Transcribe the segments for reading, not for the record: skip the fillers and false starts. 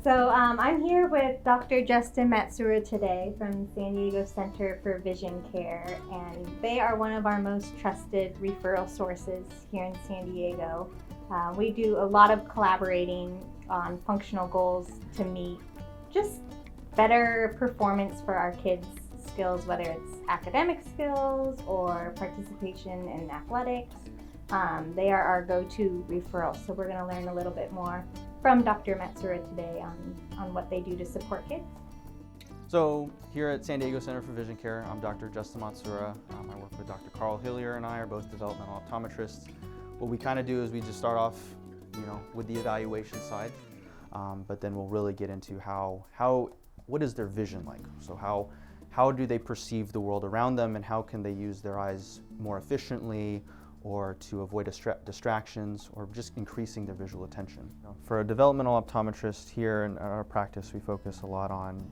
So I'm here with Dr. Justin Matsura today from San Diego Center for Vision Care, and they are one of our most trusted referral sources here in San Diego. We do a lot of collaborating on functional goals to meet just better performance for our kids' skills, whether it's academic skills or participation in athletics. They are our go-to referral, so we're going to learn a little bit more from Dr. Matsura today on what they do to support kids. So here at San Diego Center for Vision Care, I'm Dr. Justin Matsura. I work with Dr. Carl Hillier, and I are both developmental optometrists. What we kind of do is we just start off, with the evaluation side, but then we'll really get into what is their vision like? So how do they perceive the world around them, and how can they use their eyes more efficiently, or to avoid distractions, or just increasing their visual attention. For a developmental optometrist here in our practice, we focus a lot on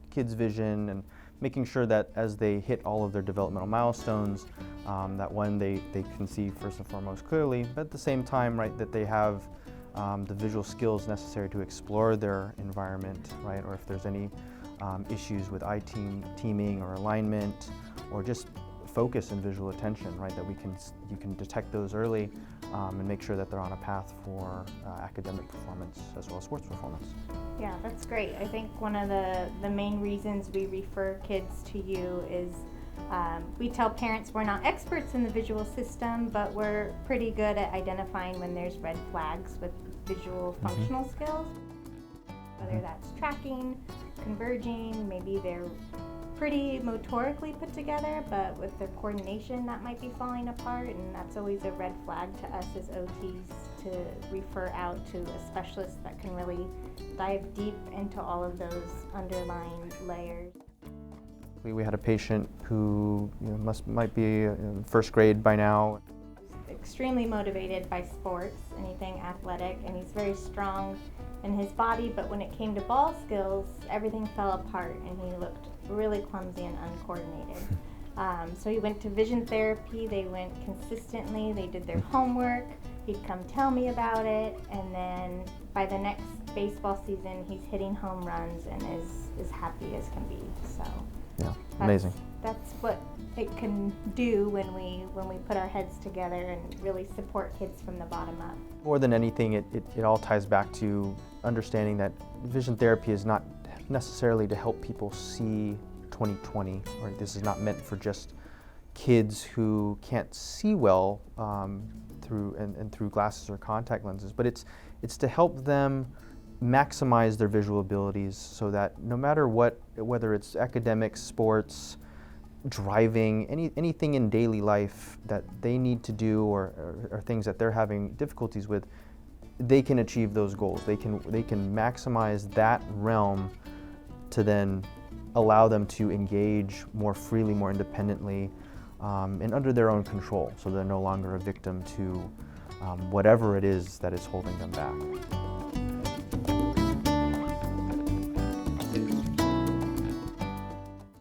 kids' vision and making sure that as they hit all of their developmental milestones, that one, they can see first and foremost clearly, but at the same time, right, that they have the visual skills necessary to explore their environment, right, or if there's any issues with eye teaming or alignment, or just focus and visual attention, right, that you can detect those early and make sure that they're on a path for academic performance as well as sports performance. Yeah, that's great. I think one of the main reasons we refer kids to you is we tell parents we're not experts in the visual system, but we're pretty good at identifying when there's red flags with visual functional skills, whether that's tracking, converging, maybe they're pretty motorically put together, but with their coordination that might be falling apart, and that's always a red flag to us as OTs to refer out to a specialist that can really dive deep into all of those underlying layers. We had a patient who might be in first grade by now. Extremely motivated by sports, anything athletic, and he's very strong in his body, but when it came to ball skills, everything fell apart and he looked really clumsy and uncoordinated. So he went to vision therapy. They went consistently, they did their homework, he'd come tell me about it, and then by the next baseball season he's hitting home runs and is happy as can be. So yeah, amazing. That's what it can do when we put our heads together and really support kids from the bottom up. More than anything, it all ties back to understanding that vision therapy is not necessarily to help people see 20/20, or this is not meant for just kids who can't see well through glasses or contact lenses, but it's to help them maximize their visual abilities so that no matter what, whether it's academics, sports, driving, anything in daily life that they need to do or things that they're having difficulties with, they can achieve those goals. They can maximize that realm to then allow them to engage more freely, more independently, and under their own control, so they're no longer a victim to whatever it is that is holding them back.